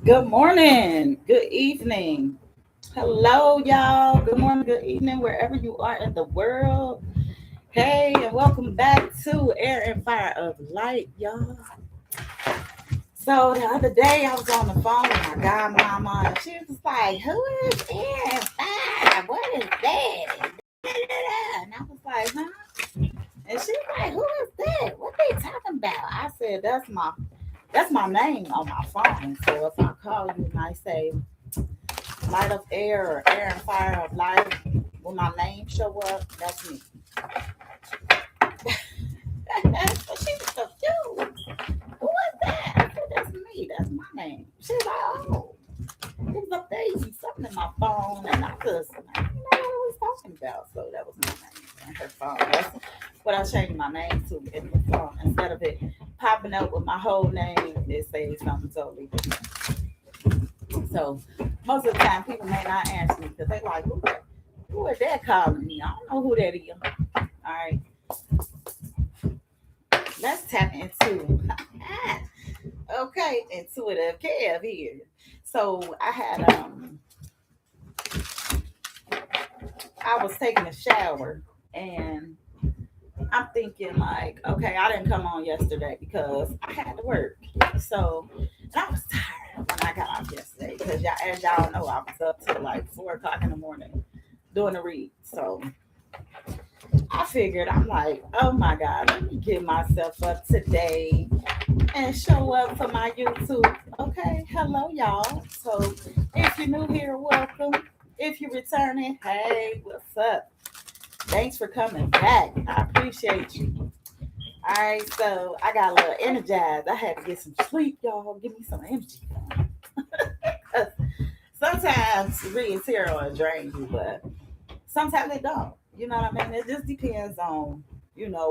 Good morning, good evening. Hello, y'all. Good morning, good evening, wherever you are in the world. Hey, and welcome back to Air and Fire of Light, y'all. So the other day I was on the phone with my godmama, and she was like, "Who is Air and Fire? What is that?" And I was like, "Huh?" And she was like, "Who is that? What they talking about?" I said, "That's my name on my phone. So if I call you and I say Light of Air or Air and Fire of Light, when my name show up, that's me." So she was confused. Who is that? I said, "That's me. That's my name." She's like, "Oh, it was updating something in my phone," and I just, I didn't know what I was talking about. So that was my name in her phone. That's what I changed my name to in the phone. Instead of it popping up with my whole name, it says something totally different. So most of the time, people may not answer me because they like, who is that calling me? I don't know who that is. All right, let's tap into okay, intuitive Kev here. So I was taking a shower and I'm thinking like, okay, I didn't come on yesterday because I had to work. So and I was tired when I got off yesterday because as y'all know, I was up till like 4 o'clock in the morning doing a read. So I figured I'm like, oh my God, let me get myself up today and show up for my YouTube. Okay, hello y'all. So if you're new here, welcome. If you're returning, hey, what's up? Thanks for coming back. I appreciate you. All right, so I got a little energized. I had to get some sleep, y'all. Give me some energy. 'Cause sometimes reading tarot will drain you, but sometimes they don't. You know what I mean? It just depends on,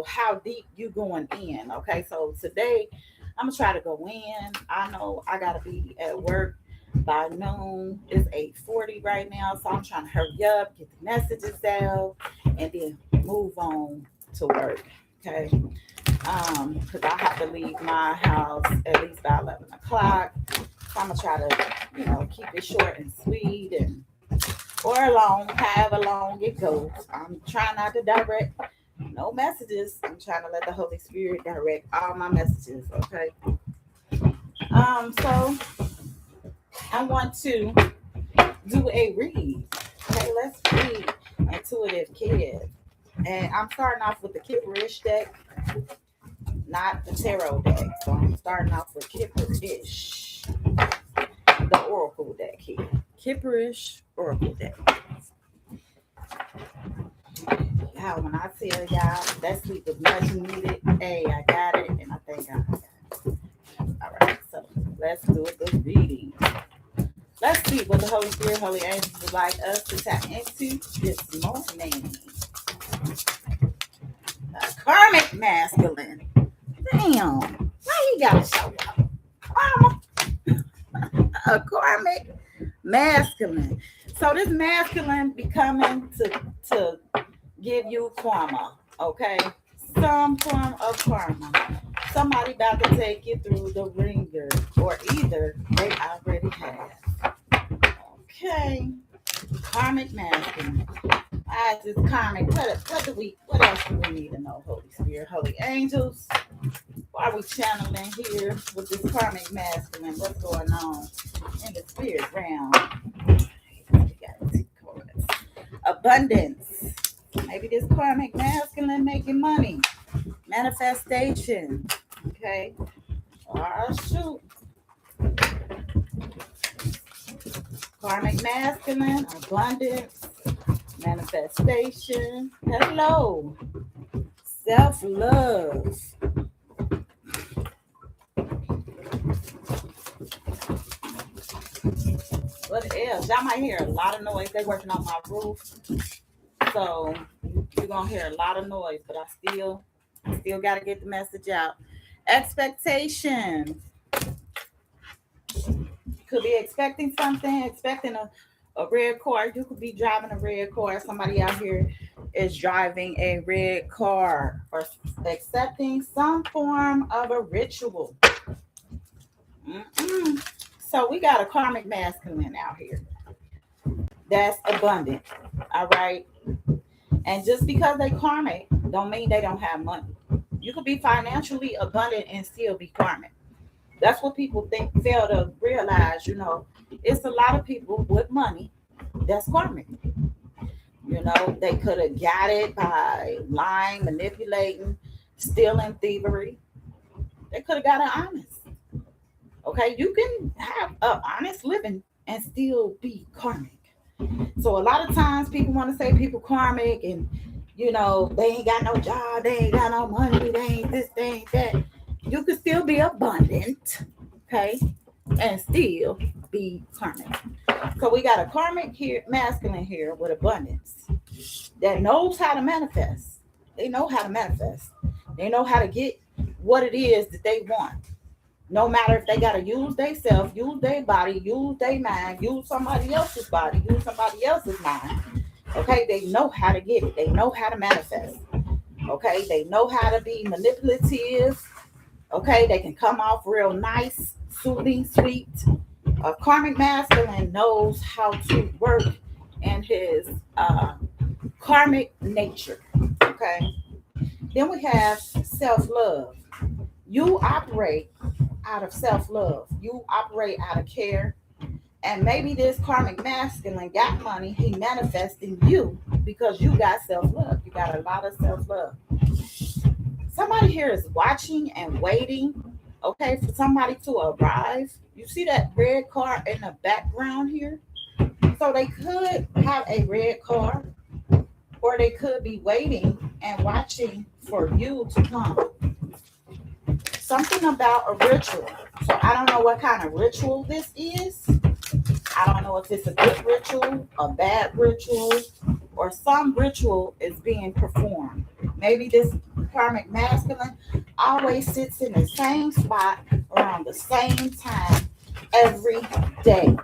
how deep you going in. Okay, so today I'm gonna try to go in. I know I gotta be at work by noon. It's 8:40 right now, so I'm trying to hurry up, get the messages out, and then move on to work. Okay, because I have to leave my house at least by 11 o'clock. So I'm gonna try to, keep it short and sweet and or long, however long it goes. I'm trying not to direct no messages. I'm trying to let the Holy Spirit direct all my messages. Okay. So I want to do a read. Okay, let's read Intuitive Kid. And I'm starting off with the Kipperish deck, not the tarot deck. So I'm starting off with Kipperish, the Oracle deck here. Kipperish Oracle deck. How when I tell y'all that sleep was much needed, hey, I got it, and I thank God. All right, so let's do the reading. Let's see what the Holy Spirit, Holy Angels would like us to tap into this morning. Karmic masculine. Damn, why he gotta show up? Mama, a karmic masculine. So this masculine be coming to give you karma, okay? Some form of karma. Somebody about to take you through the ringer, or either they already have. Okay, karmic masculine. I just karmic. What else do we need to know? Holy Spirit, Holy Angels. Why are we channeling here with this karmic masculine? What's going on in the spirit realm? We got two cards. Abundance. Maybe this karmic masculine making money. Manifestation. Okay. Oh shoot. Karmic masculine, abundance, manifestation. Hello. Self-love. What else? Y'all might hear a lot of noise. They working on my roof. So you're gonna hear a lot of noise, but I still gotta get the message out. Expectation. Could be expecting something, expecting a red car. You could be driving a red car. Somebody out here is driving a red car or accepting some form of a ritual. Mm-mm. So we got a karmic masculine out here that's abundant. All right. And just because they karmic don't mean they don't have money. You could be financially abundant and still be karmic. That's what people think fail to realize, it's a lot of people with money that's karmic. They could have got it by lying, manipulating, stealing, thievery. They could have got it honest. Okay, you can have an honest living and still be karmic. So a lot of times people want to say people karmic and they ain't got no job, they ain't got no money, they ain't this, they ain't that. You can still be abundant, okay, and still be karmic. So we got a karmic here, masculine here with abundance that knows how to manifest. They know how to manifest. They know how to get what it is that they want. No matter if they got to use themselves, use their body, use their mind, use somebody else's body, use somebody else's mind. Okay, they know how to get it. They know how to manifest. Okay, they know how to be manipulative. Okay, they can come off real nice, soothing, sweet. A karmic masculine knows how to work in his karmic nature. Okay, then we have self-love. You operate out of self-love. You operate out of care. And maybe this karmic masculine got money. He manifesting you because you got self-love. You got a lot of self-love. Somebody here is watching and waiting, okay, for somebody to arrive. You see that red car in the background here? So they could have a red car, or they could be waiting and watching for you to come. Something about a ritual. So I don't know what kind of ritual this is. I don't know if it's a good ritual, a bad ritual, or some ritual is being performed. Maybe this karmic masculine always sits in the same spot around the same time every day.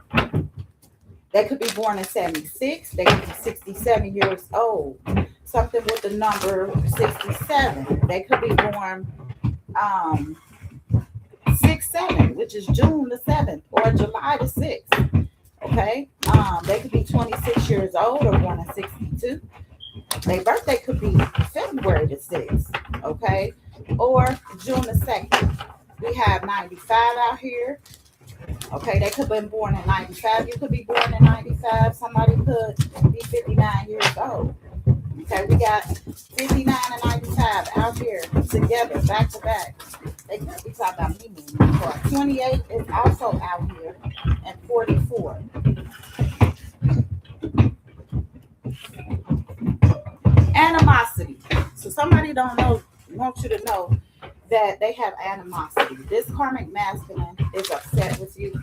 They could be born in 76. They could be 67 years old. Something with the number 67. They could be born 6/7, which is June the 7th or July the 6th. Okay, they could be 26 years old or born in 62. Their birthday could be February the 6th, okay, or June the 2nd. We have 95 out here. Okay, they could have been born in 95. You could be born in 95. Somebody could be 59 years old. Okay, we got 59 and 95 out here together, back to back. They could be talking about me. 28 is also out here, and 44. Animosity. So somebody want you to know that they have animosity. This karmic masculine is upset with you,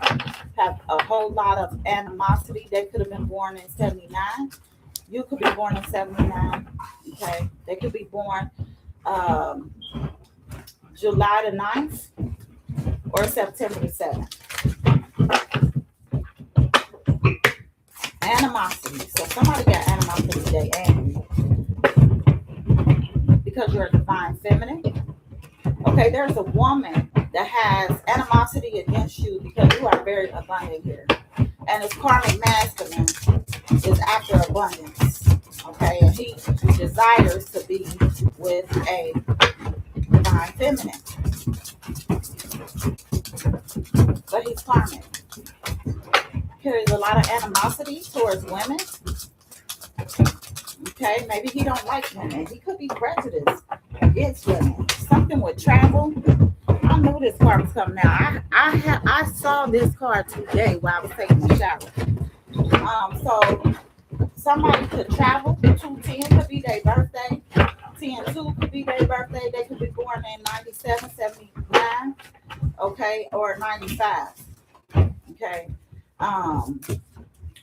have a whole lot of animosity. They could have been born in 79. You could be born in 79. Okay. They could be born July the 9th or September the 7th. Animosity. So somebody got animosity today, angry. Because you're a divine feminine. Okay, there's a woman that has animosity against you because you are very abundant here. And his karmic masculine is after abundance. Okay, and he desires to be with a divine feminine. But he's karmic. Carries a lot of animosity towards women. Okay, maybe he don't like women. He could be prejudiced against women. Something with travel. I knew this car was coming out. I saw this car today while I was taking a shower. So somebody could travel. 210 could be their birthday. 10-2 could be their birthday. They could be born in 97, 79, okay, or 95. Okay.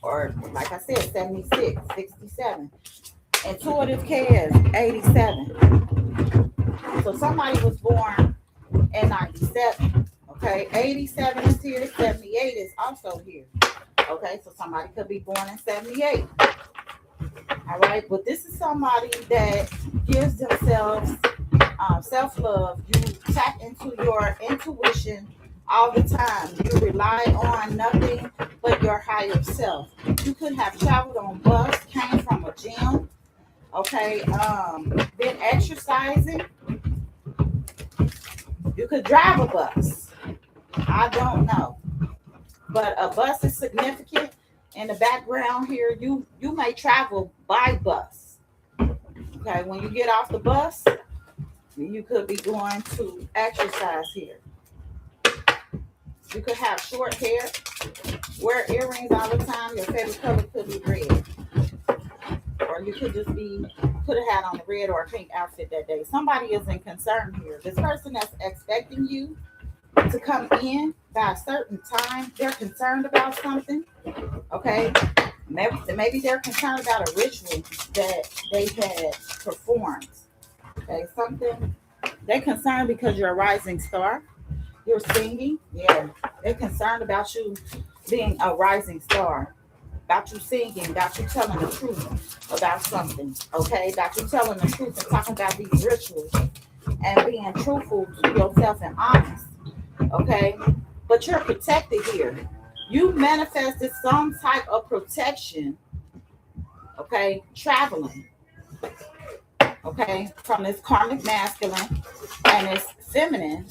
Or like I said, 76, 67. And two of this cars, 87. So somebody was born in 97. Okay, 87 is here, 78 is also here. Okay, so somebody could be born in 78. All right, but this is somebody that gives themselves self-love. You tap into your intuition, all the time. You rely on nothing but your higher self. You could have traveled on bus, came from a gym, okay, been exercising. You could drive a bus. I don't know. But a bus is significant. In the background here, you may travel by bus. Okay, when you get off the bus, you could be going to exercise here. You could have short hair, wear earrings all the time. Your favorite color could be red. Or you could just be put a hat on a red or a pink outfit that day. Somebody isn't concerned here. This person that's expecting you to come in by a certain time, they're concerned about something. Okay. Maybe they're concerned about a ritual that they had performed. Okay, something they're concerned because you're a rising star. You're singing. Yeah. They're concerned about you being a rising star. About you singing, about you telling the truth about something. Okay, about you telling the truth and talking about these rituals and being truthful to yourself and honest. Okay, but you're protected here. You manifested some type of protection. Okay, traveling. Okay, from this karmic masculine and this feminine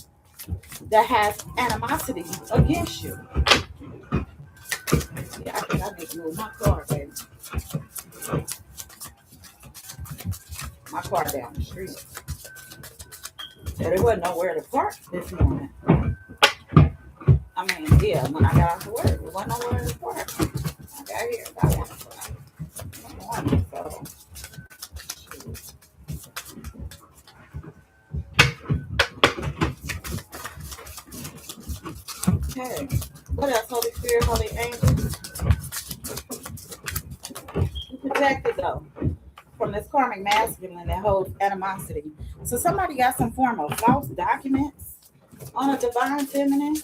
that has animosity against you. Yeah, I think I need to move my car, baby. My car down the street. So there wasn't nowhere to park this morning. I mean, yeah, when I got off to work, there wasn't nowhere to park. I got here about 1 o'clock in the morning, so. Okay. What else, Holy Spirit, Holy Angels? You protected though from this karmic masculine that holds animosity. So somebody got some form of false documents on a divine feminine,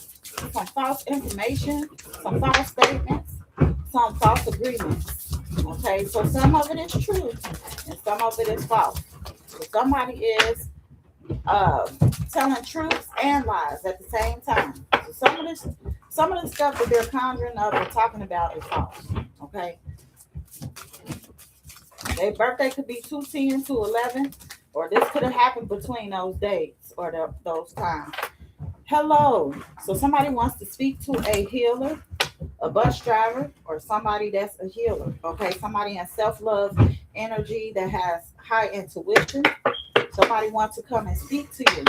some false information, some false statements, some false agreements. Okay, so some of it is true and some of it is false. So somebody is telling truths and lies at the same time. So some of the stuff that they're conjuring up and talking about is false. Okay. Their birthday could be 2/10 to 11, or this could have happened between those dates or those times. Hello. So somebody wants to speak to a healer, a bus driver, or somebody that's a healer. Okay. Somebody in self-love energy that has high intuition. Somebody wants to come and speak to you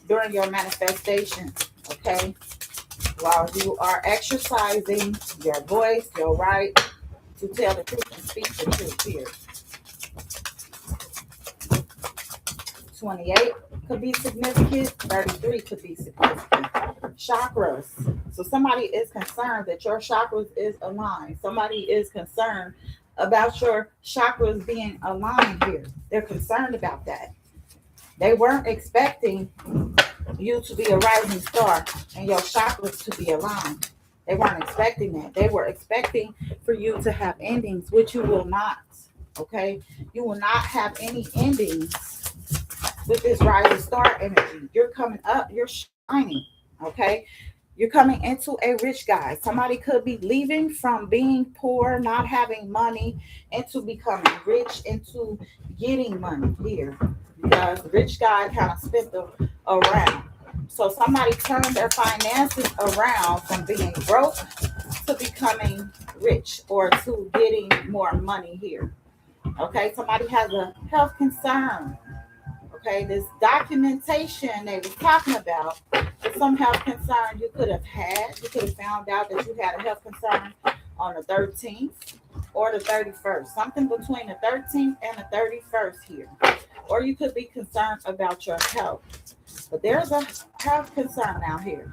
during your manifestation. Okay. While you are exercising your voice, your right to tell the truth and speak the truth here. 28 could be significant. 33 could be significant. Chakras. So somebody is concerned that your chakras is aligned. Somebody is concerned about your chakras being aligned here. They're concerned about that. They weren't expecting you to be a rising star and your chakras to be aligned. They weren't expecting that. They were expecting for you to have endings, which you will not. Okay? You will not have any endings with this rising star energy. You're coming up, you're shining. Okay? You're coming into a rich guy. Somebody could be leaving from being poor, not having money, into becoming rich, into getting money here. Because the rich guy kind of spent around. So somebody turned their finances around from being broke to becoming rich or to getting more money here. Okay, somebody has a health concern. Okay, this documentation they were talking about is some health concern you could have had. You could have found out that you had a health concern on the 13th or the 31st. Something between the 13th and the 31st here. Or you could be concerned about your health. But there's a health concern out here.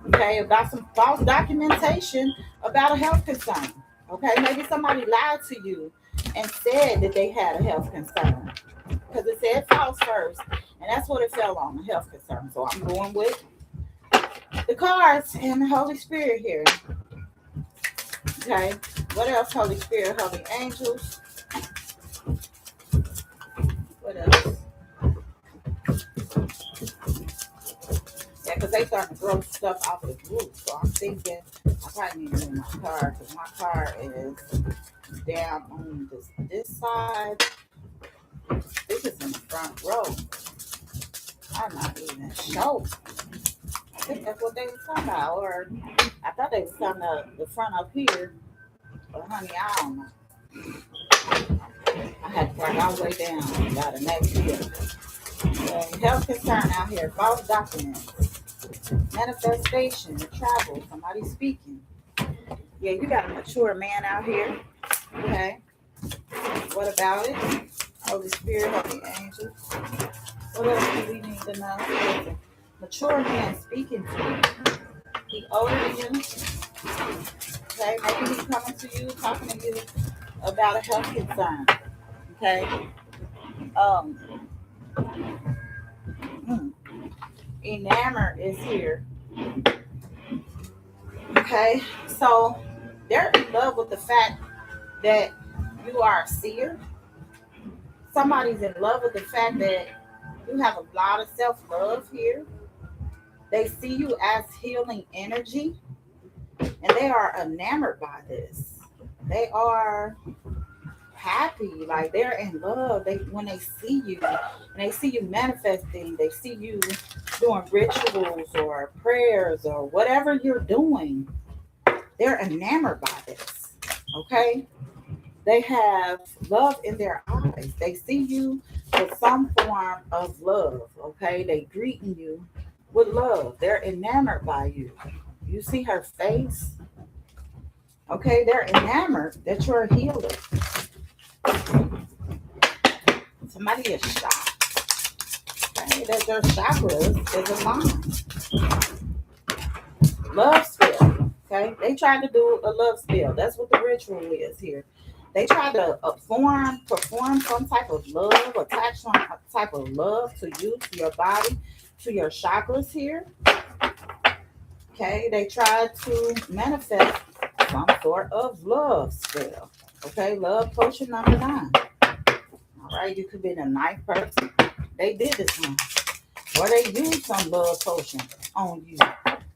Okay, about some false documentation about a health concern. Okay, maybe somebody lied to you and said that they had a health concern. Because it said false first, and that's what it fell on, a health concern. So I'm going with the cards and the Holy Spirit here. Okay, what else? Holy Spirit, Holy Angels. What else? Yeah, because they starting to throw stuff off the roof. So I'm thinking I probably need to move my car because my car is down on this side. This is in the front row. I'm not even sure. I think that's what they were talking about. Or I thought they was talking about the front up here. But honey, I don't know. I had to park all the way down by the next hill. Health concern out here, false documents, manifestation, travel, somebody speaking. Yeah, you got a mature man out here. Okay. What about it? Holy Spirit, Holy Angels. What else do we need to know? There's a mature man speaking to you. He older than you. Okay, maybe he's coming to you, talking to you about a health concern. Okay. Enamored is here. Okay, so they're in love with the fact that you are a seer. Somebody's in love with the fact that you have a lot of self-love here. They see you as healing energy, and they are enamored by this. They are happy, like they're in love. When they see you, and they see you manifesting, they see you doing rituals or prayers or whatever you're doing, they're enamored by this. Okay, they have love in their eyes. They see you with some form of love. Okay, they greeting you with love. They're enamored by you. You see her face. Okay, they're enamored that you're a healer. Somebody is shocked. Okay, that their chakras is aligned. Love spell. Okay, they tried to do a love spell. That's what the ritual is here. They tried to perform some type of love, attach some type of love to you, to your body, to your chakras here. Okay, they tried to manifest some sort of love spell. Okay, love potion number 9. All right, you could be the 9th person. They did this one. Or they used some love potion on you.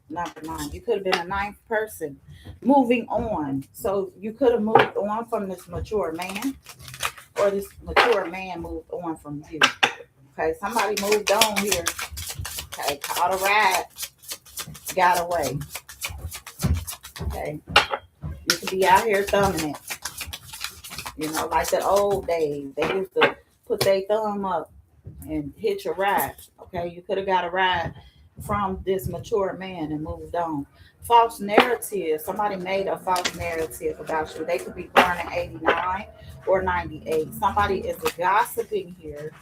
Number 9. You could have been a 9th person. Moving on. So you could have moved on from this mature man. Or this mature man moved on from you. Okay, somebody moved on here. Okay, caught a ride. Got away. Okay. You could be out here thumbing it. You know, like the old days. They used to put their thumb up and hit your ride. Okay, you could have got a ride from this mature man and moved on. False narrative. Somebody made a false narrative about you. They could be born in 89 or 98. Somebody is gossiping here,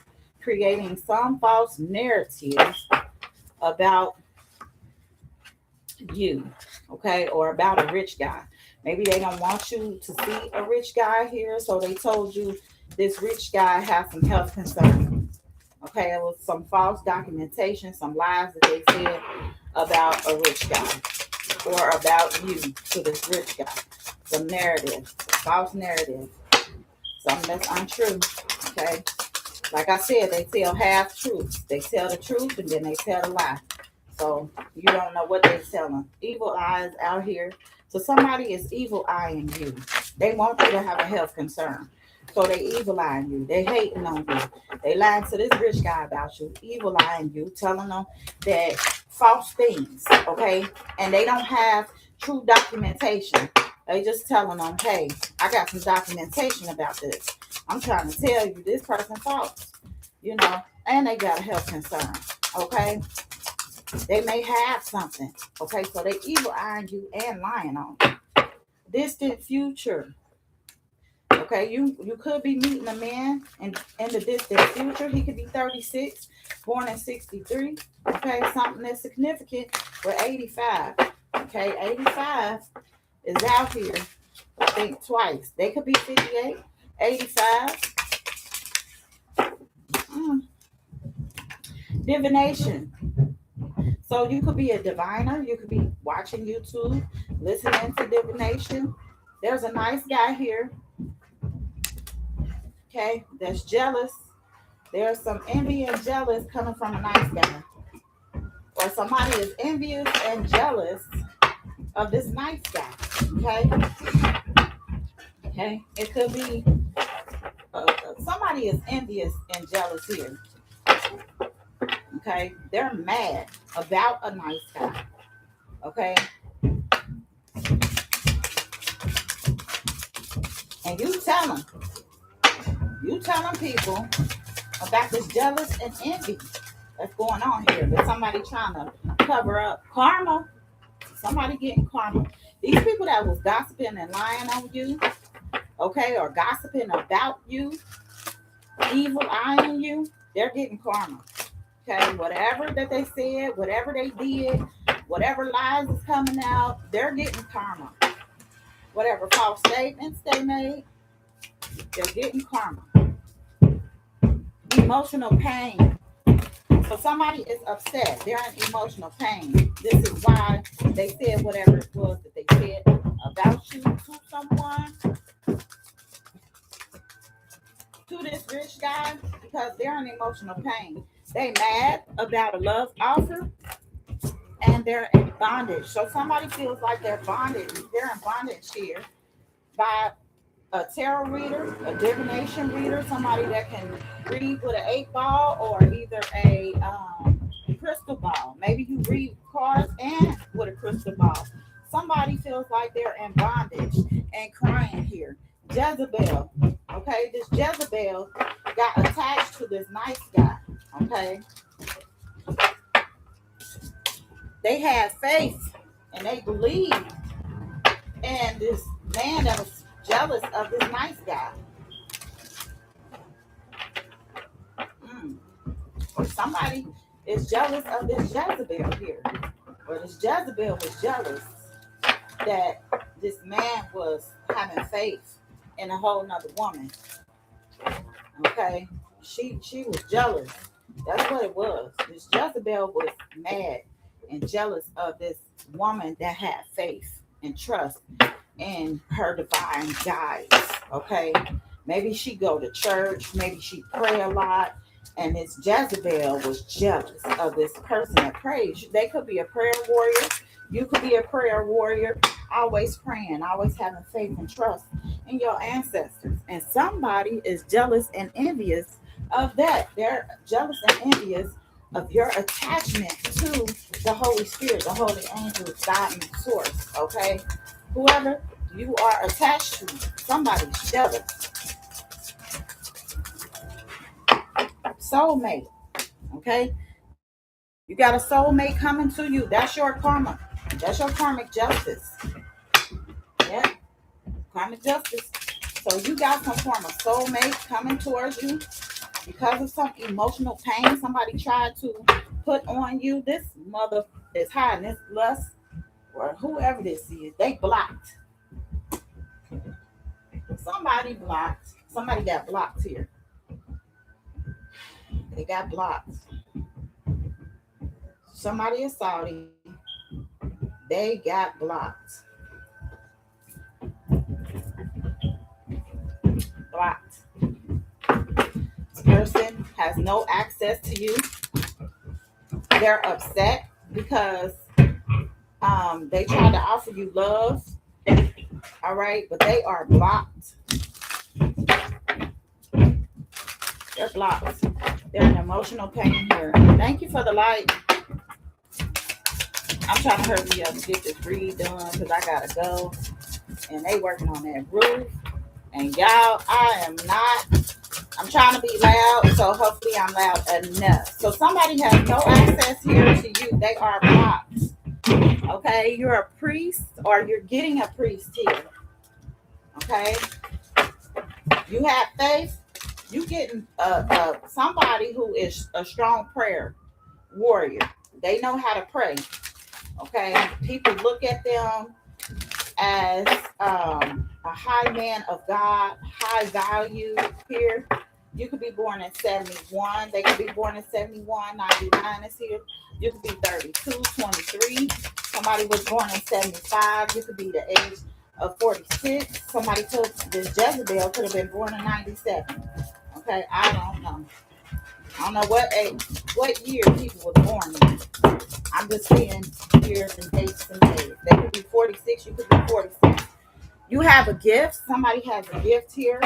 creating some false narratives about you, okay, or about a rich guy. Maybe they don't want you to see a rich guy here, so they told you this rich guy has some health concerns. Okay, it was some false documentation, some lies that they said about a rich guy or about you to this rich guy. Some narrative, false narrative, something that's untrue. Okay, like I said, they tell half truths. They tell the truth and then they tell the lie. So you don't know what they're telling. Evil eyes out here. So somebody is evil eyeing you. They want you to have a health concern. So they evil eyeing you. They hating on you. They lying to this rich guy about you. Evil eyeing you, telling them that false things. Okay, and they don't have true documentation. They just telling them, hey, I got some documentation about this. I'm trying to tell you this person false. You know, and they got a health concern. Okay. They may have something. Okay, so they evil eyeing you and lying on you. Distant future. Okay, you could be meeting a man in the distant future. He could be 36, born in 63. Okay, something that's significant with 85. Okay, 85 is out here. I think twice. They could be 58, 85. Divination. So you could be a diviner. You could be watching YouTube, listening to divination. There's a nice guy here. Okay, that's jealous. There's some envy and jealous coming from a nice guy. or somebody is envious and jealous of this nice guy. Okay, it could be somebody is envious and jealous here. Okay, they're mad about a nice guy. Okay, and you telling people about this jealous and envy that's going on here. But somebody trying to cover up karma. Somebody getting karma. These people that was gossiping and lying on you, okay, or gossiping about you, evil eyeing you, they're getting karma. Okay, whatever that they said, whatever they did, whatever lies is coming out, they're getting karma. Whatever false statements they made, they're getting karma. Emotional pain. So somebody is upset. They're in emotional pain. This is why they said whatever it was that they said about you to someone, to this rich guy, because they're in emotional pain. They mad about a love offer and they're in bondage. So somebody feels like they're in bondage here by a tarot reader, a divination reader, somebody that can read with an 8-ball or either a crystal ball. Maybe you read cards and with a crystal ball. Somebody feels like they're in bondage and crying here. Jezebel, okay? This Jezebel got attached to this nice guy, okay? They had faith and they believed in this man that was jealous of this nice guy. Or somebody is jealous of this Jezebel here. Or this Jezebel was jealous that this man was having faith in a whole nother woman. Okay? She was jealous. That's what it was. This Jezebel was mad and jealous of this woman that had faith and trust in her divine guides. Okay? Maybe she go to church. Maybe she pray a lot. And this Jezebel was jealous of this person that prays. They could be a prayer warrior. You could be a prayer warrior, always praying, always having faith and trust in your ancestors. And somebody is jealous and envious of that. They're jealous and envious of your attachment to the Holy Spirit, the Holy Angels, God and Source. Okay? Whoever you are attached to, somebody's jealous. Soulmate. Okay? You got a soulmate coming to you. That's your karma. That's your karmic justice. Yeah. Karmic justice. So you got some form of soulmate coming towards you because of some emotional pain somebody tried to put on you. This mother is hiding this lust, or whoever this is, they blocked. Somebody blocked. Somebody got blocked here. They got blocked. Somebody is Saudi. They got blocked. Blocked. This person has no access to you. They're upset because they tried to offer you love. All right, but they are blocked. They're blocked. They're in emotional pain here. Thank you for the light. I'm trying to hurry up and get this read done because I gotta go. And they working on that roof. And y'all, I'm trying to be loud, so hopefully I'm loud enough. So somebody has no access here to you. They are blocked. Okay, you're a priest or you're getting a priest here. Okay, you have faith. You getting somebody who is a strong prayer warrior. They know how to pray. Okay, people look at them as a high man of God, high value here. You could be born in 71. They could be born in 71. 99 is here. You could be 32, 23. Somebody was born in 75. You could be the age of 46. Somebody told this Jezebel could have been born in 97. Okay, I don't know. I don't know what year people were born in. I'm just seeing years and dates and days. They could be 46, you could be 46. You have a gift. Somebody has a gift here.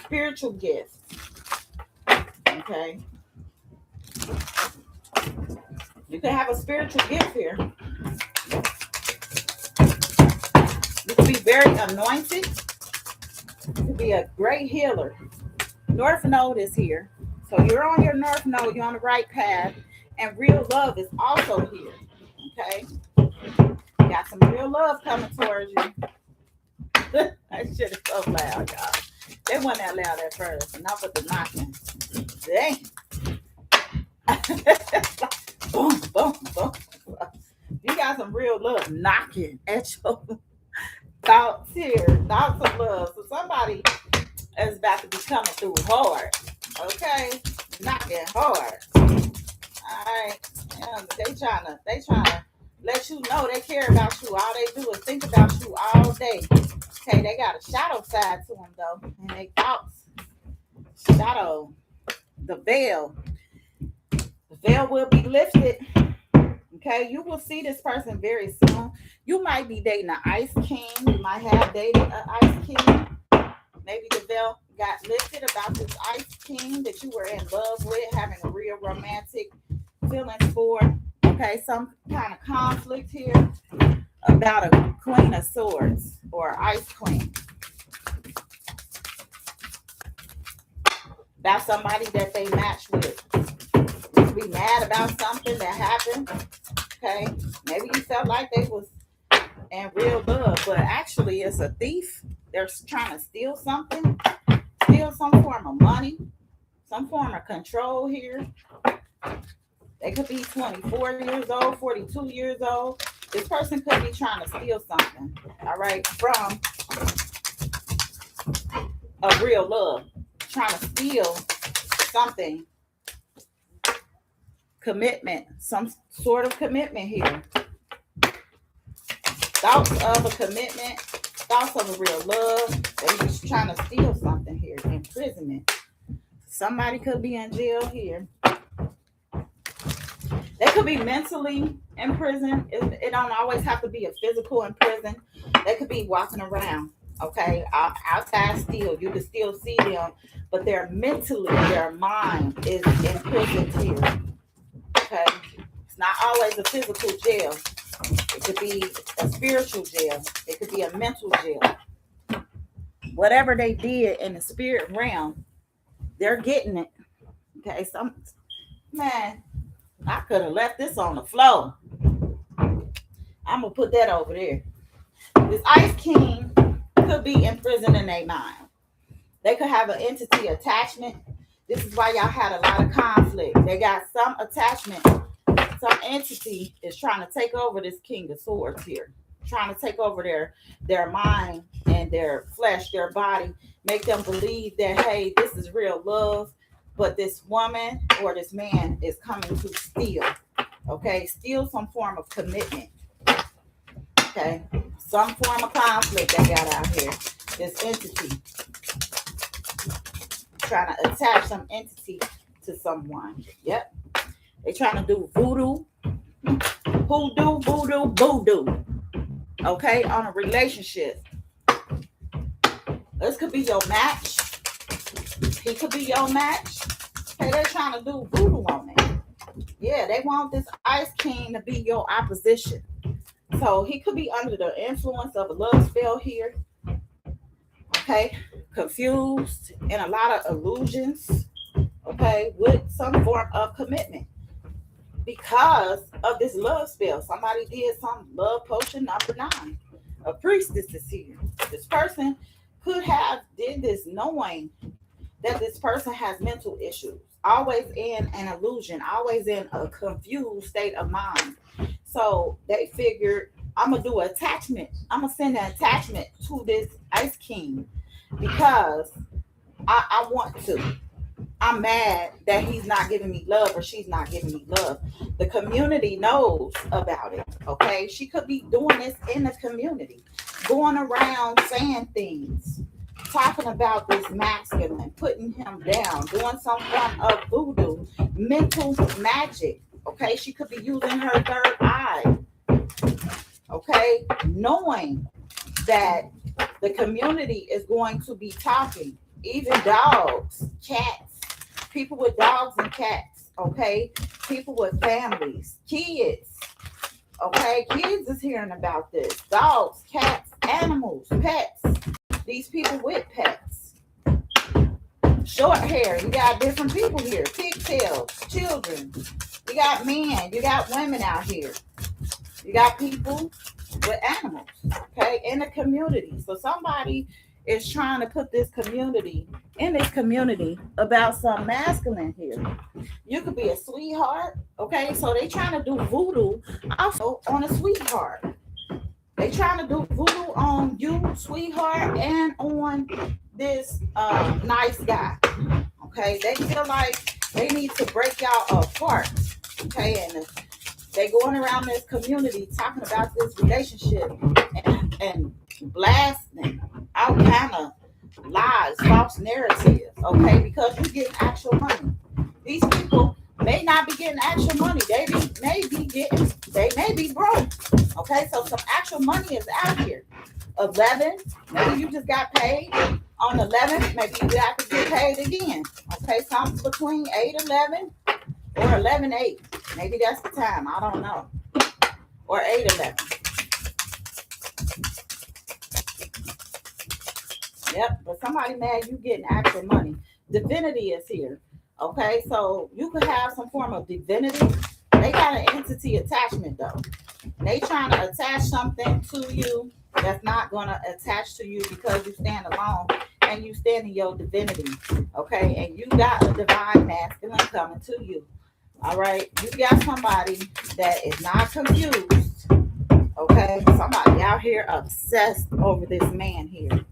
Spiritual gifts. Okay. You can have a spiritual gift here. You can be very anointed. You can be a great healer. North Node is here. So you're on your North Node. You're on the right path. And real love is also here. Okay. You got some real love coming towards you. That shit is so loud, y'all. They weren't that loud at first. Enough with the knocking. Dang. Boom, boom, boom. You got some real love knocking at your thoughts here. Thoughts of love. So somebody is about to be coming through hard. Okay? Knocking hard. Alright. Yeah, they trying to let you know they care about you. All they do is think about you all day. Okay, they got a shadow side to them though. And they thoughts. Shadow. The veil. The veil will be lifted. Okay, you will see this person very soon. You might be dating an Ice King. You might have dated an Ice King. Maybe the veil got lifted about this Ice King that you were in love with, having a real romantic feelings for. Okay, some kind of conflict here about a Queen of Swords or Ice Queen. About somebody that they match with. You be mad about something that happened. Okay, maybe you felt like they was in real love, but actually it's a thief. They're trying to steal something, steal some form of money, some form of control here. They could be 24 years old, 42 years old. This person could be trying to steal something, all right, from a real love. Trying to steal something. Commitment, some sort of commitment here. Thoughts of a commitment, thoughts of a real love. They're just trying to steal something here. Imprisonment. Somebody could be in jail here. They could be mentally in prison. It don't always have to be a physical in prison. They could be walking around, okay, outside still. You can still see them, but they're mentally, their mind is imprisoned here. Okay, it's not always a physical jail. It could be a spiritual jail. It could be a mental jail. Whatever they did in the spirit realm, they're getting it. Okay, man, I could have left this on the floor. I'm gonna put that over there. This Ice King could be in prison in their mind. They could have an entity attachment. This is why y'all had a lot of conflict. They got some attachment. Some entity is trying to take over this King of Swords here. Trying to take over their mind and their flesh, their body. Make them believe that, hey, this is real love. But this woman or this man is coming to steal. Okay? Steal some form of commitment. Okay? Some form of conflict they got out here. This entity. Trying to attach some entity to someone. Yep. They trying to do voodoo. Hoodoo, voodoo, voodoo. Okay, on a relationship. This could be your match. He could be your match. Okay, they're trying to do voodoo on it. Yeah, they want this Ice King to be your opposition. So he could be under the influence of a love spell here. Okay, confused and a lot of illusions, okay, with some form of commitment because of this love spell. Somebody did some love potion number 9. A priestess is here. This person could have did this knowing that this person has mental issues, always in an illusion, always in a confused state of mind. So they figured, I'm gonna do attachment. I'm gonna send an attachment to this Ice King because I want to. I'm mad that he's not giving me love or she's not giving me love. The community knows about it. Okay, she could be doing this in the community, going around saying things, talking about this masculine, putting him down, doing some form of voodoo, mental magic. Okay, she could be using her third eye. Okay, knowing that the community is going to be talking, even dogs, cats, people with dogs and cats. Okay, people with families, kids. Okay, kids is hearing about this. Dogs, cats, animals, pets. These people with pets. Short hair. You got different people here. Pigtails, children. You got men. You got women out here. You got people with animals. Okay, in the community. So somebody is trying to put this community about some masculine here. You could be a sweetheart. Okay, so they trying to do voodoo also on a sweetheart. They trying to do voodoo on you, sweetheart, and on this nice guy. Okay, they feel like they need to break y'all apart. Okay, and they going around this community talking about this relationship and blasting all kind of lies, false narratives. Okay, because you're getting actual money. These people may not be getting actual money. They may be broke. Okay, so some actual money is out here. 11, maybe you just got paid on 11th, maybe you got to get paid again. Okay, something between 8/11 or 11/8. Maybe that's the time. I don't know. Or 8/11. Yep, but somebody mad you getting actual money. Divinity is here. Okay, so you could have some form of divinity. They got an entity attachment though. They trying to attach something to you that's not going to attach to you because you stand alone and you stand in your divinity. Okay, and you got a divine masculine coming to you. All right, you got somebody that is not confused. Okay, somebody out here obsessed over this man here.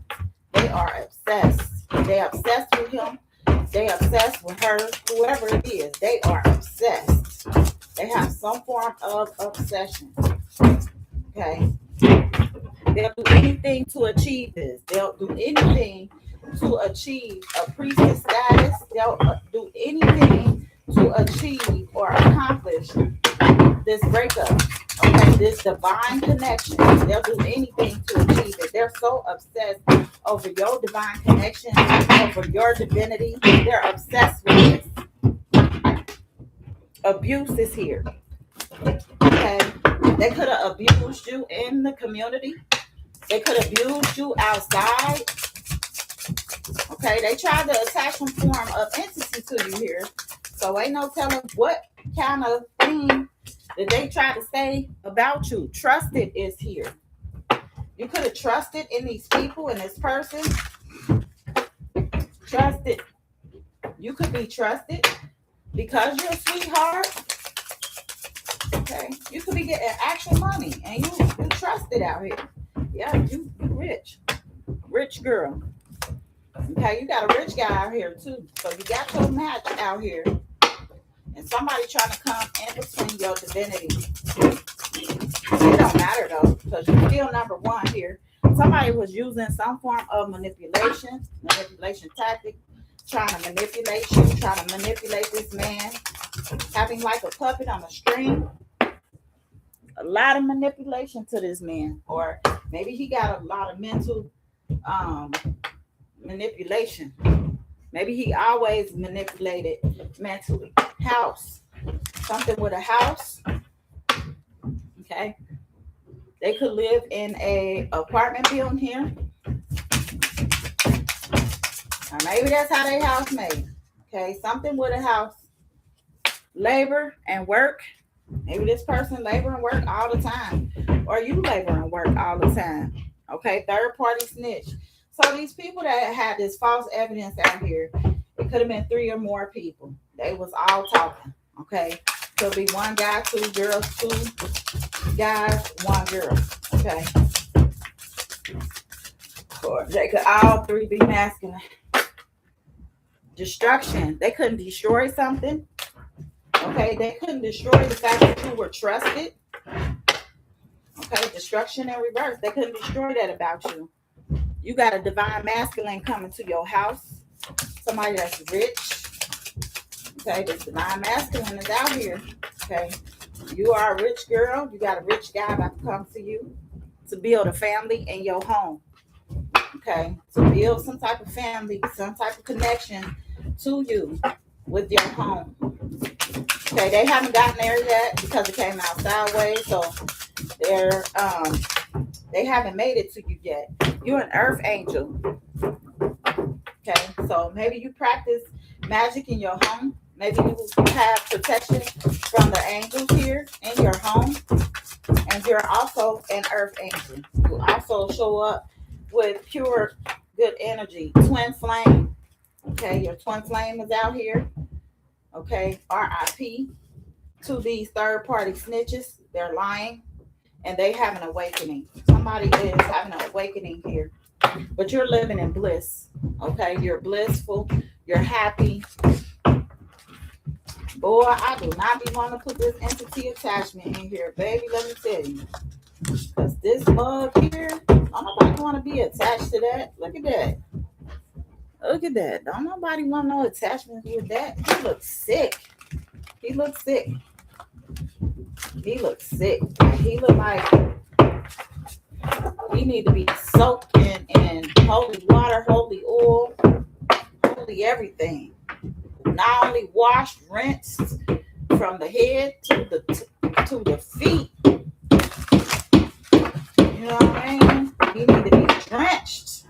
They are obsessed. They obsessed with him. They obsessed with her. Whoever it is, they are obsessed. They have some form of obsession. Okay, they'll do anything to achieve this. They'll do anything to achieve a priestess status. They'll do anything to achieve or accomplish this breakup. Okay, this divine connection. They'll do anything to achieve it. They're so obsessed over your divine connection, over your divinity. They're obsessed with this. Abuse is here. Okay, they could have abused you in the community. They could have abused you outside. Okay, they tried to attach some form of entity to you here. So ain't no telling what kind of thing that they try to say about you. Trusted is here. You could have trusted in these people, in this person. Trusted. You could be trusted because you're a sweetheart. Okay, you could be getting actual money and you trusted out here. Yeah, you rich girl. Okay, you got a rich guy out here too. So you got your match out here. And somebody trying to come in between your divinity. It don't matter though, because you're still number one here. Somebody was using some form of manipulation tactic, trying to manipulate you, trying to manipulate this man, having like a puppet on a string. A lot of manipulation to this man, or maybe he got a lot of mental manipulation. Maybe he always manipulated mentally. House, something with a house. Okay, they could live in a apartment building here, or maybe that's how they house made. Okay, something with a house. Labor and work. Maybe this person labor and work all the time, or you labor and work all the time. Okay, third party snitch. So these people that had this false evidence out here, it could have been 3 or more people. They was all talking. Okay, could be one guy, 2 girls, 2 guys, 1 girl. Okay, or they could all 3 be masculine. Destruction. They couldn't destroy something. Okay, they couldn't destroy the fact that you were trusted. Okay, destruction in reverse. They couldn't destroy that about you. You got a divine masculine coming to your house. Somebody that's rich. Okay, this divine masculine is out here. Okay, you are a rich girl. You got a rich guy about to come to you to build a family in your home. Okay, to build some type of family, some type of connection to you with your home. Okay, they haven't gotten there yet because it came out sideways, so they're they haven't made it to you yet. You're an earth angel. Okay, so maybe you practice magic in your home. Maybe you have protection from the angels here in your home, and you're also an earth angel. You also show up with pure good energy, twin flame. Okay, your twin flame is out here. Okay, RIP to these third party snitches. They're lying and they have an awakening. Somebody is having an awakening here, but you're living in bliss. Okay, you're blissful, you're happy. Boy, I do not be wanting to put this entity attachment in here, baby. Let me tell you, because this mug here, don't nobody want to be attached to that. Look at that. Look at that. Don't nobody want no attachment with that. He looks sick. He looks sick. He looks sick. He look like he need to be soaked in holy water, holy oil, holy everything. Not only washed, rinsed from the head to the feet. You know what I mean? You need to be drenched.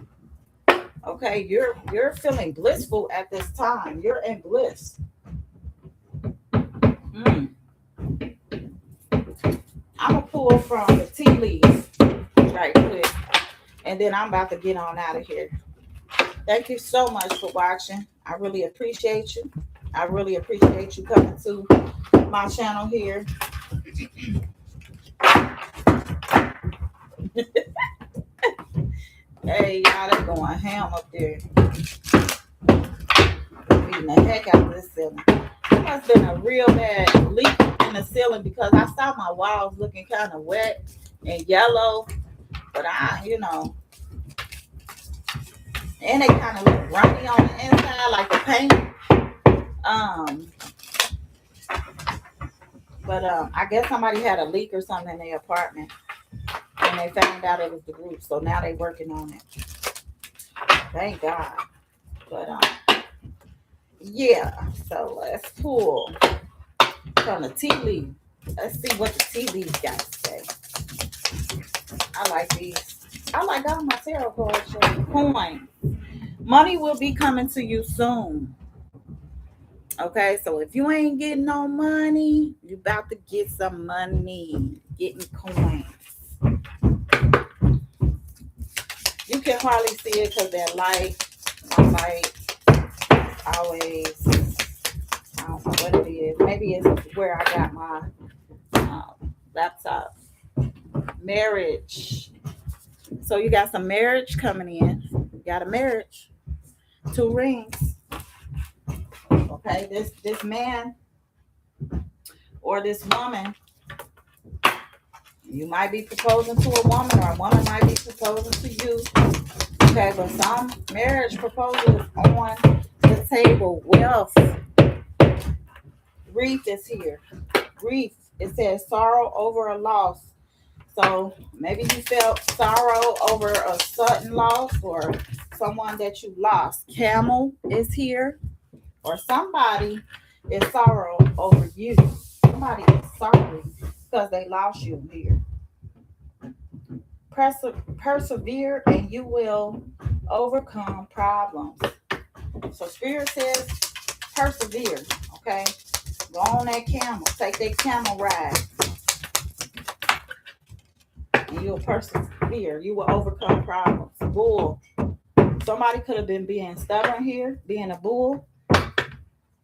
Okay, you're feeling blissful at this time. You're in bliss. I'm gonna pull from the tea leaves right quick, and then I'm about to get on out of here. Thank you so much for watching. I really appreciate you. I really appreciate you coming to my channel here. Hey, y'all, they're going ham up there. Beating the heck out of this ceiling. It must have been a real bad leak in the ceiling because I saw my walls looking kind of wet and yellow. But and they kind of look runny on the inside like the paint. But I guess somebody had a leak or something in their apartment. And they found out it was the roof. So now they're working on it. Thank God. But yeah. So let's pull from the tea leaf. Let's see what the tea leaves got to say. I like these. I like all my tarot cards. Coin. Money will be coming to you soon. Okay, so if you ain't getting no money, you about to get some money. Getting coins. You can hardly see it because that light, my light, always, I don't know what it is. Maybe it's where I got my laptop. Marriage. So you got some marriage coming in. You got a marriage. 2 rings. Okay, this man or this woman, you might be proposing to a woman or a woman might be proposing to you. Okay, but some marriage proposals on the table. Wealth. Grief is here. Grief. It says sorrow over a loss. So maybe you felt sorrow over a sudden loss or someone that you lost. Camel is here. Or somebody is sorrow over you. Somebody is sorry because they lost you here. Persevere and you will overcome problems. So Spirit says persevere. Okay. Go on that camel. Take that camel ride. And you'll persevere. You will overcome problems. Bull. Somebody could have been being stubborn here, being a bull.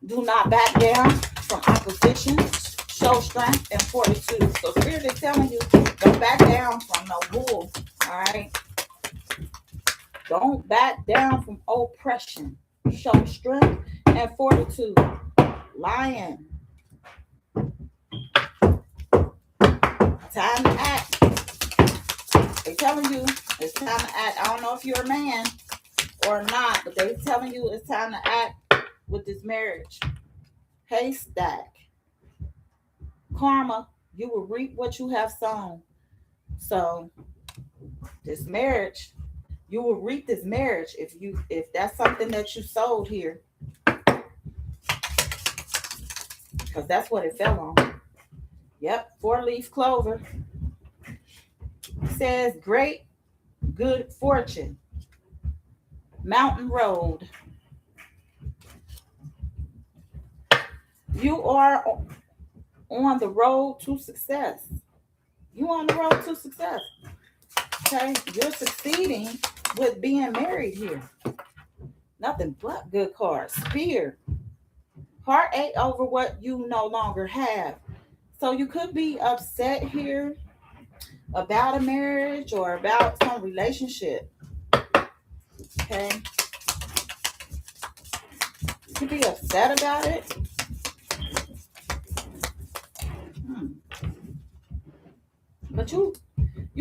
Do not back down from opposition. Show strength and fortitude. So Spirit is telling you, don't back down from no bull. All right. Don't back down from oppression. Show strength and fortitude. Lion. Time to act. They're telling you It's time to act. I don't know if you're a man or not, but they're telling you it's time to act with this marriage. Haystack. Karma, you will reap what you have sown. So this marriage, you will reap this marriage if that's something that you sowed here, because that's what it fell on. Yep, 4-leaf clover. It says great good fortune. Mountain road. You are on the road to success. You on the road to success. Okay, you're succeeding with being married here. Nothing but good cards. Fear. Heartache over what you no longer have. So you could be upset here about a marriage or about some relationship. Okay. You could be upset about it. But you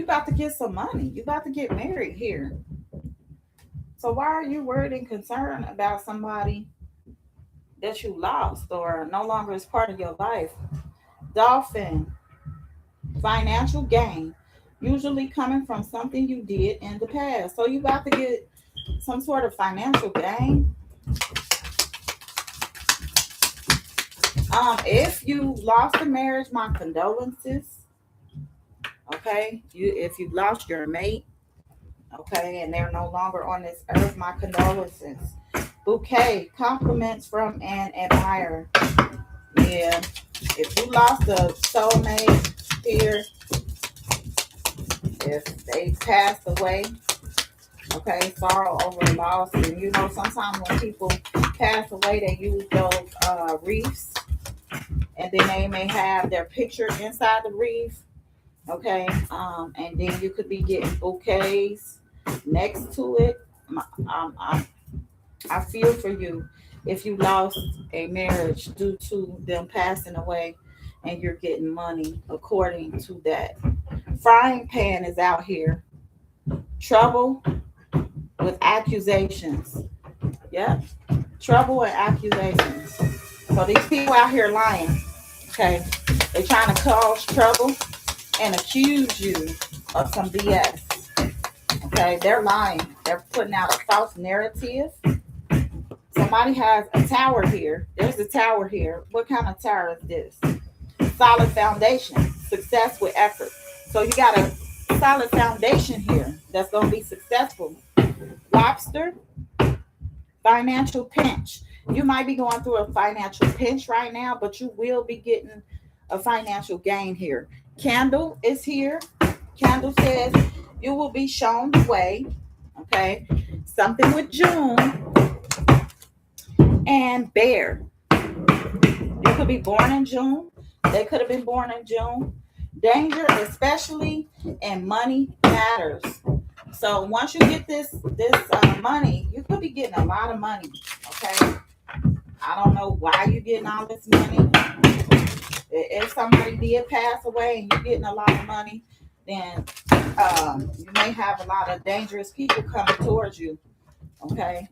about to get some money. You about to get married here. So why are you worried and concerned about somebody that you lost or no longer is part of your life? Dolphin. Financial gain. Usually coming from something you did in the past. So you about to get some sort of financial gain. If you lost a marriage, my condolences. Okay, if you lost your mate, okay, and they're no longer on this earth, my condolences. Bouquet, compliments from an admirer. Yeah, if you lost a soulmate here, if they passed away, okay, sorrow over loss. And you know, sometimes when people pass away, they use those wreaths, and then they may have their picture inside the wreath. Okay, and then you could be getting bouquets next to it. I feel for you if you lost a marriage due to them passing away and you're getting money according to that. Frying pan is out here. Trouble with accusations. Yeah, trouble and accusations. So these people out here lying. Okay, they trying to cause trouble and accuse you of some BS. Okay, they're lying. They're putting out a false narrative. Somebody has a tower here. There's a tower here. What kind of tower is this? Solid foundation. Success with effort. So you got a solid foundation here that's going to be successful. Lobster. Financial pinch. You might be going through a financial pinch right now, but you will be getting a financial gain here. Candle is here. Candle says you will be shown the way. Okay. Something with June. And bear. You could be born in June. They could have been born in June. Danger, especially in money matters. So once you get this money, you could be getting a lot of money. Okay. I don't know why you're getting all this money. If somebody did pass away and you're getting a lot of money, then you may have a lot of dangerous people coming towards you. Okay.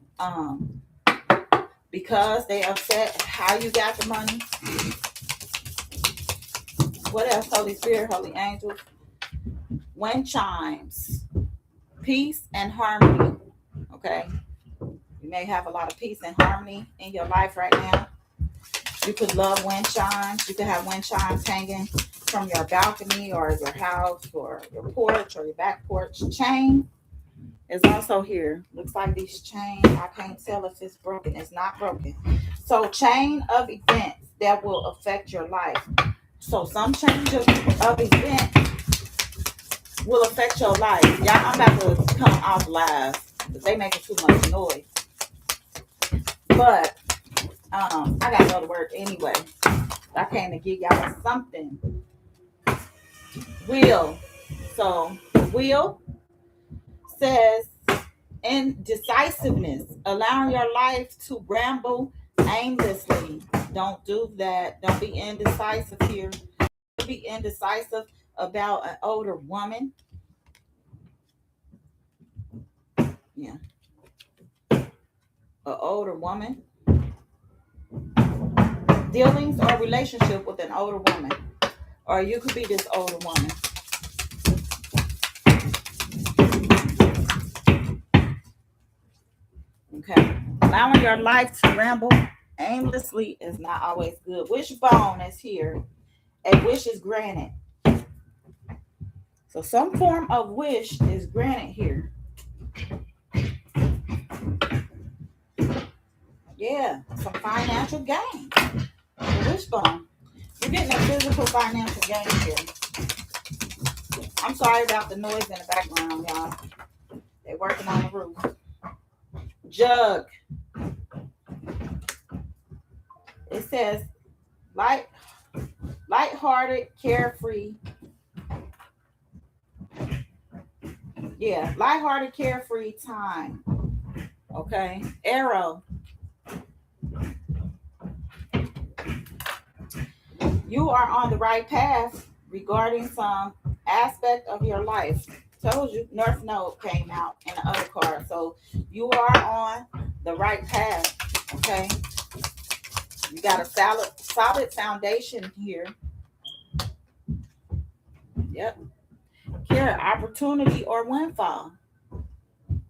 Because they upset how you got the money. What else? Holy Spirit, Holy Angels. Wind chimes. Peace and harmony. Okay. You may have a lot of peace and harmony in your life right now. You could love wind chimes. You could have wind chimes hanging from your balcony or your house or your porch or your back porch. Chain is also here. Looks like these chains, I can't tell if it's broken. It's not broken. So chain of events that will affect your life. So some change of events will affect your life. Y'all, I'm about to come off live because they making too much noise. But I gotta go to work anyway. I came to give y'all something. Will. So will says indecisiveness, allowing your life to ramble aimlessly. Don't do that. Don't be indecisive here. Be indecisive about an older woman. Yeah. An older woman. Dealings or relationship with an older woman. Or you could be this older woman. Okay. Allowing your life to ramble aimlessly is not always good. Wishbone is here. A wish is granted. So some form of wish is granted here. Yeah, some financial gain. The wishbone. You're getting a physical financial gain here. I'm sorry about the noise in the background, y'all. They're working on the roof. Jug. It says light-hearted, carefree. Yeah, light-hearted, carefree time. Okay. Arrow. You are on the right path regarding some aspect of your life. Told you, North Node came out in the other card. So you are on the right path. Okay. You got a solid foundation here. Yep. Here, opportunity or windfall.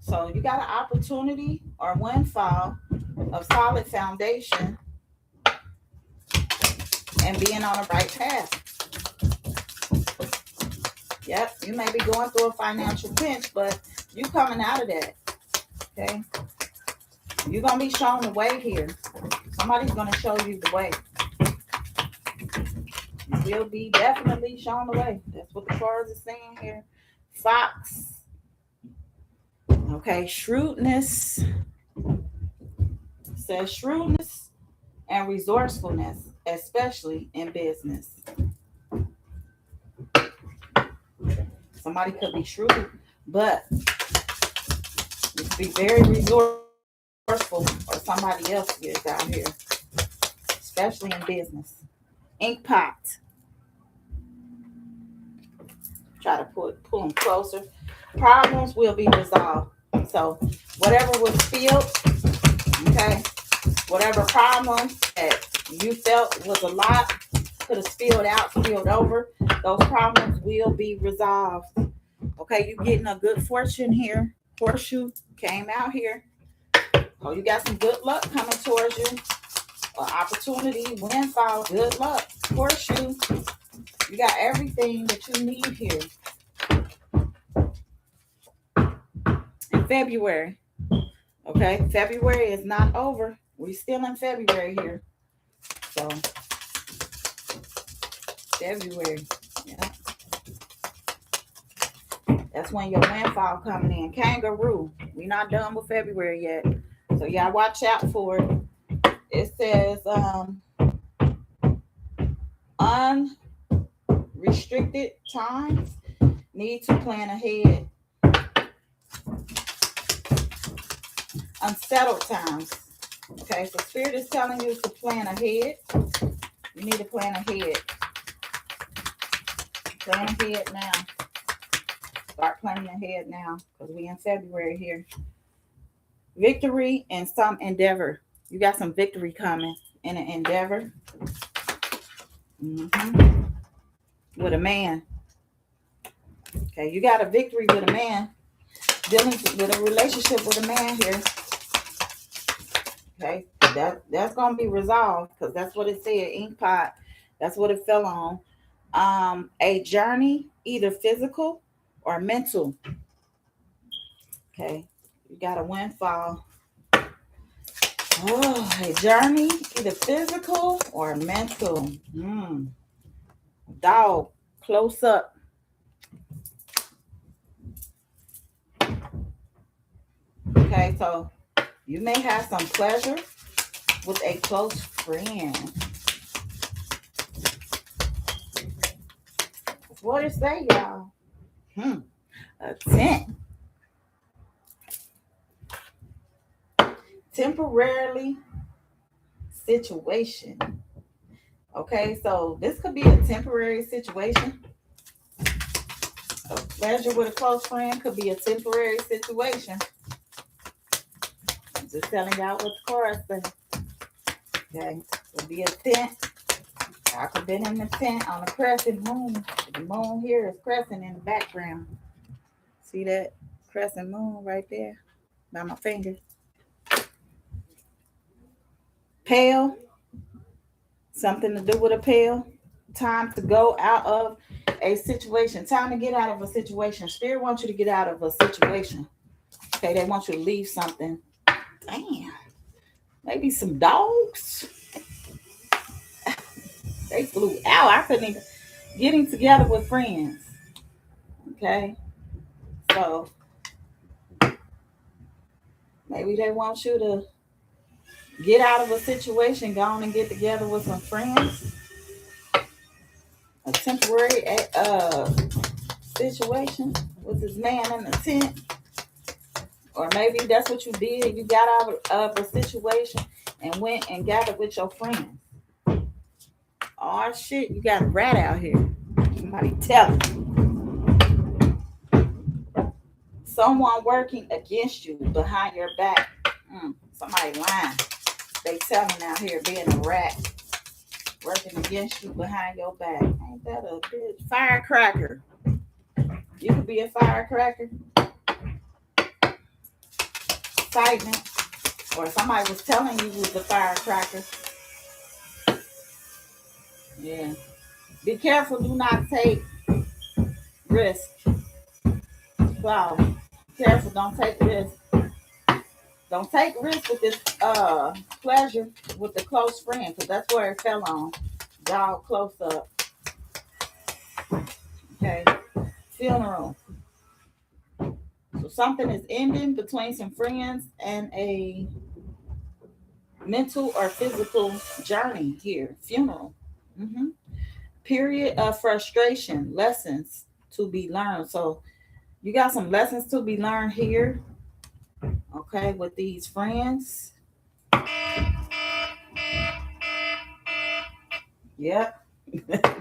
So you got an opportunity or windfall of solid foundation and being on the right path. Yep, you may be going through a financial pinch, but you coming out of that. Okay. You're going to be shown the way here. Somebody's going to show you the way. You will be definitely shown the way. That's what the cards are saying here. Fox. Okay, shrewdness. It says shrewdness and resourcefulness, especially in business. Somebody could be shrewd, but you could be very resourceful, or somebody else is out here, especially in business. Ink pot. Try to pull them closer. Problems will be resolved. So whatever was spilled, okay, whatever problem that you felt was a lot, could have spilled out, spilled over, those problems will be resolved. Okay, you're getting a good fortune here. Horseshoe came out here. Oh, you got some good luck coming towards you. Opportunity, windfall, good luck. Horseshoe. You got everything that you need here. In February. Okay, February is not over. We're still in February here. So, February. Yeah. That's when your windfall coming in. Kangaroo. We're not done with February yet. So, y'all watch out for it. It says, unrestricted times. Need to plan ahead. Unsettled times. Okay, so Spirit is telling you to plan ahead. You need to plan ahead. Plan ahead now. Start planning ahead now because we're in February here. Victory in some endeavor. You got some victory coming in an endeavor. With a man. Okay, you got a victory with a man. Dealing with a relationship with a man here. Okay, that's going to be resolved because that's what it said. Ink pot. That's what it fell on. A journey, either physical or mental. Okay, you got a windfall. Oh, a journey, either physical or mental. Dog, close up. Okay, so you may have some pleasure with a close friend. What it say, y'all? A 10. Temporarily situation. Okay, so this could be a temporary situation. A pleasure with a close friend could be a temporary situation. Just telling y'all what the cards say. Okay, it'll be a tent. I could have been in the tent on a crescent moon. The moon here is crescent in the background. See that crescent moon right there by my finger? Pale, something to do with a pail. Time to go out of a situation. Time to get out of a situation. Spirit wants you to get out of a situation. Okay, they want you to leave something. Damn. Maybe some dogs. They flew out. I couldn't even. Getting together with friends. Okay. So maybe they want you to get out of a situation, go on and get together with some friends. A temporary situation with this man in the tent. Or maybe that's what you did. You got out of a situation and went and gathered with your friends. Oh shit, you got a rat out here. Somebody tell me. Someone working against you behind your back. Somebody lying. They telling out here being a rat. Working against you behind your back. Ain't that a bitch? Firecracker. You could be a firecracker. Excitement. Or somebody was telling you was a firecracker. Yeah. Be careful. Do not take risk. Wow. Careful. Don't take risk. Don't take risk with this pleasure with the close friend, because that's where it fell on. Y'all close up. Okay. Funeral. So something is ending between some friends and a mental or physical journey here. Funeral. Period of frustration. Lessons to be learned. So you got some lessons to be learned here. Okay, with these friends. Yep.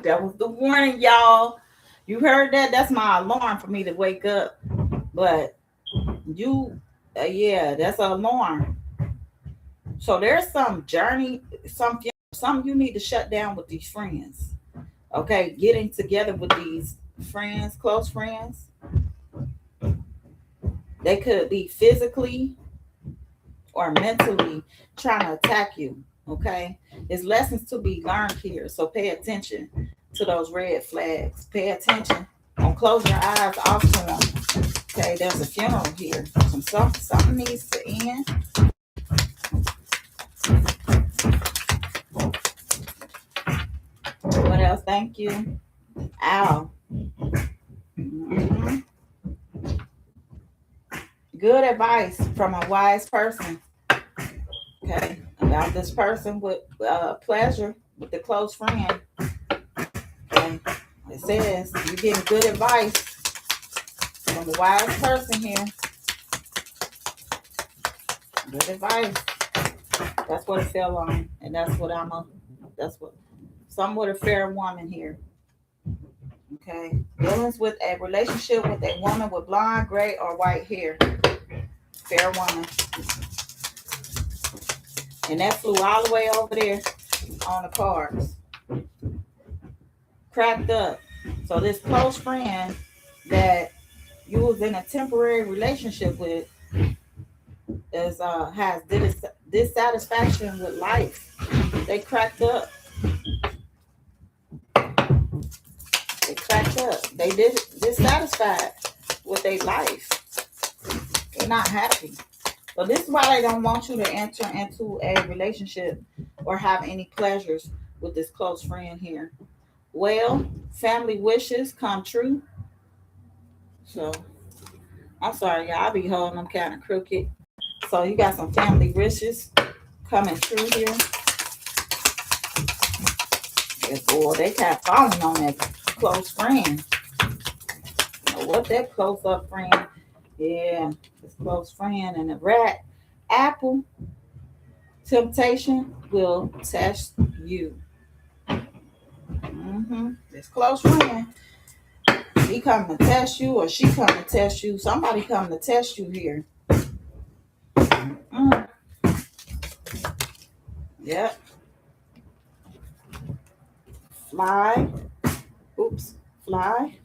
That was the warning, y'all. You heard that? That's my alarm for me to wake up. But you, that's an alarm. So there's some journey, some you need to shut down with these friends. Okay, getting together with these friends, close friends. They could be physically or mentally trying to attack you. Okay, there's lessons to be learned here. So pay attention to those red flags. Pay attention. Don't close your eyes off to them. Okay, there's a funeral here. Something needs to end. What else? Thank you. Ow. Good advice from a wise person. Okay, about this person with pleasure with the close friend. Okay, it says you're getting good advice from a wise person here. Good advice. That's what it fell on, and that's what some with a fair woman here. Okay, dealings with a relationship with a woman with blonde, gray, or white hair. Fair woman. And that flew all the way over there on the cards. Cracked up. So this close friend that you was in a temporary relationship with has dissatisfaction with life. They cracked up. They dissatisfied with their life. They're not happy. So this is why they don't want you to enter into a relationship or have any pleasures with this close friend here. Well, family wishes come true. So I'm sorry, y'all. I be holding them kind of crooked. So you got some family wishes coming true here. Yeah, boy, they kept falling on that close friend. You know what, that close up friend? Yeah, this close friend and the rat. Apple. Temptation will test you. This close friend. He coming to test you, or she coming to test you. Somebody coming to test you here. Yep. Fly. Oops. Fly.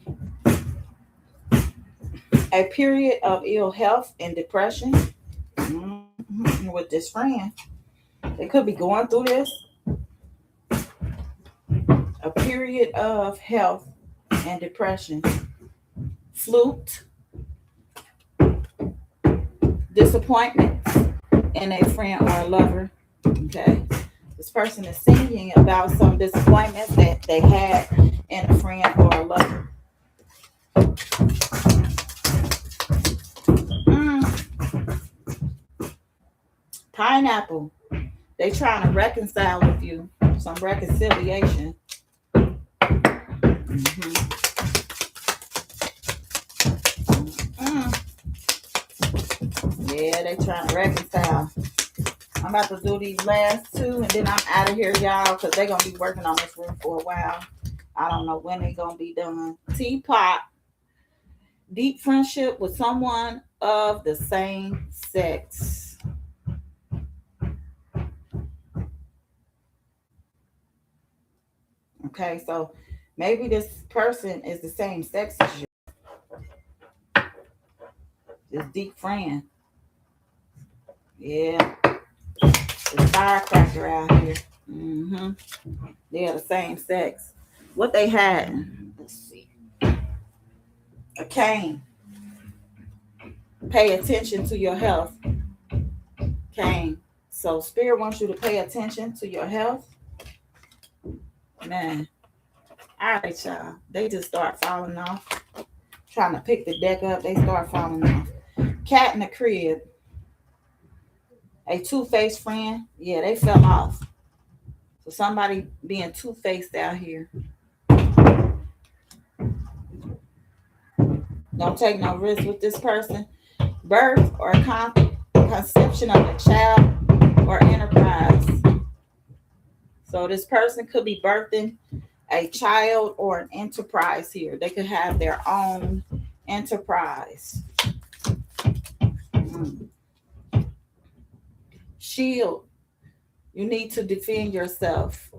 A period of ill health and depression. With this friend. They could be going through this. A period of health and depression. Flute. Disappointments in a friend or a lover. Okay. This person is singing about some disappointments that they had in a friend or a lover. Pineapple. They trying to reconcile with you. Some reconciliation. Mm-hmm. Yeah, they trying to reconcile. I'm about to do these last two, and then I'm out of here, y'all, because they're going to be working on this room for a while. I don't know when they're going to be done. Teapot. Deep friendship with someone of the same sex. Okay, so maybe this person is the same sex as you. This deep friend. Yeah. This firecracker out here. Mm-hmm. They're the same sex. What they had? Let's see. A cane. Pay attention to your health. Cane. So spirit wants you to pay attention to your health. Man. All right, y'all. They just start falling off. Trying to pick the deck up, they start falling off. Cat in the crib. A two-faced friend. Yeah, they fell off. So somebody being two-faced out here. Don't take no risk with this person. Birth or conception of a child or enterprise. So this person could be birthing a child or an enterprise here. They could have their own enterprise. Shield. You need to defend yourself.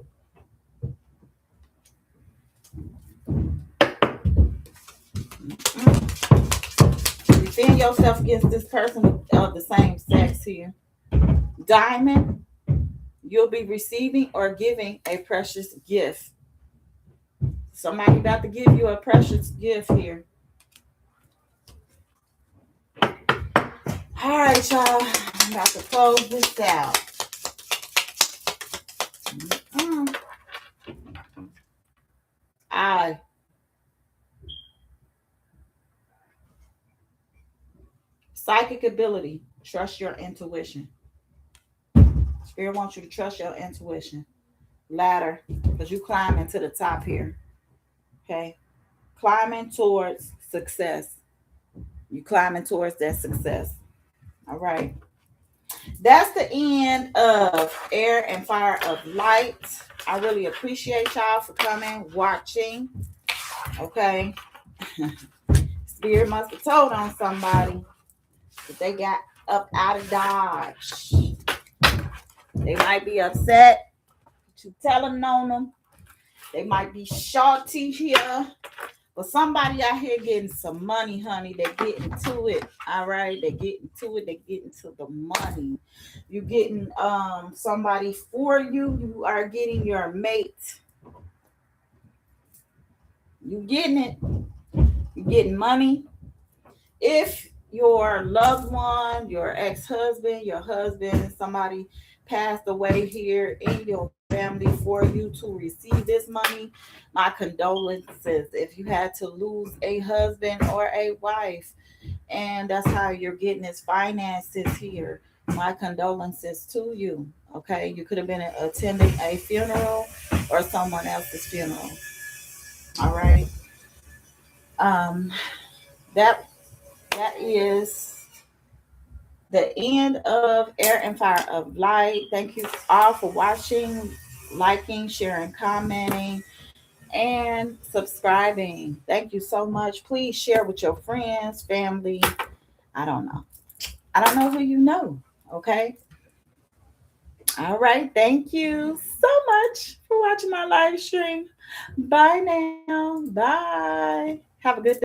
Defend yourself against this person of the same sex here. Diamond. You'll be receiving or giving a precious gift. Somebody about to give you a precious gift here. All right, y'all. I'm about to close this out. I psychic ability. Trust your intuition. Spirit wants you to trust your intuition. Ladder, because you climbing to the top here. Okay, climbing towards success. You climbing towards that success. All right. That's the end of Air and Fire of Light. I really appreciate y'all for coming, watching. Okay. Spirit must have told on somebody that they got up out of Dodge. They might be upset. You telling on them. They might be shorty here. But somebody out here getting some money, honey. They're getting to it. All right. They're getting to it. They're getting to the money. You're getting somebody for you. You are getting your mate. You getting it. You're getting money. If your loved one, your ex-husband, your husband, somebody passed away here in your family for you to receive this money, my condolences. If you had to lose a husband or a wife, and that's how you're getting his finances here, my condolences to you. Okay, you could have been attending a funeral or someone else's funeral. All right. That is the end of Air and Fire of Light. Thank you all for watching, liking, sharing, commenting, and subscribing. Thank you so much. Please share with your friends, family. I don't know. I don't know who you know. Okay. All right. Thank you so much for watching my live stream. Bye now. Bye. Have a good day.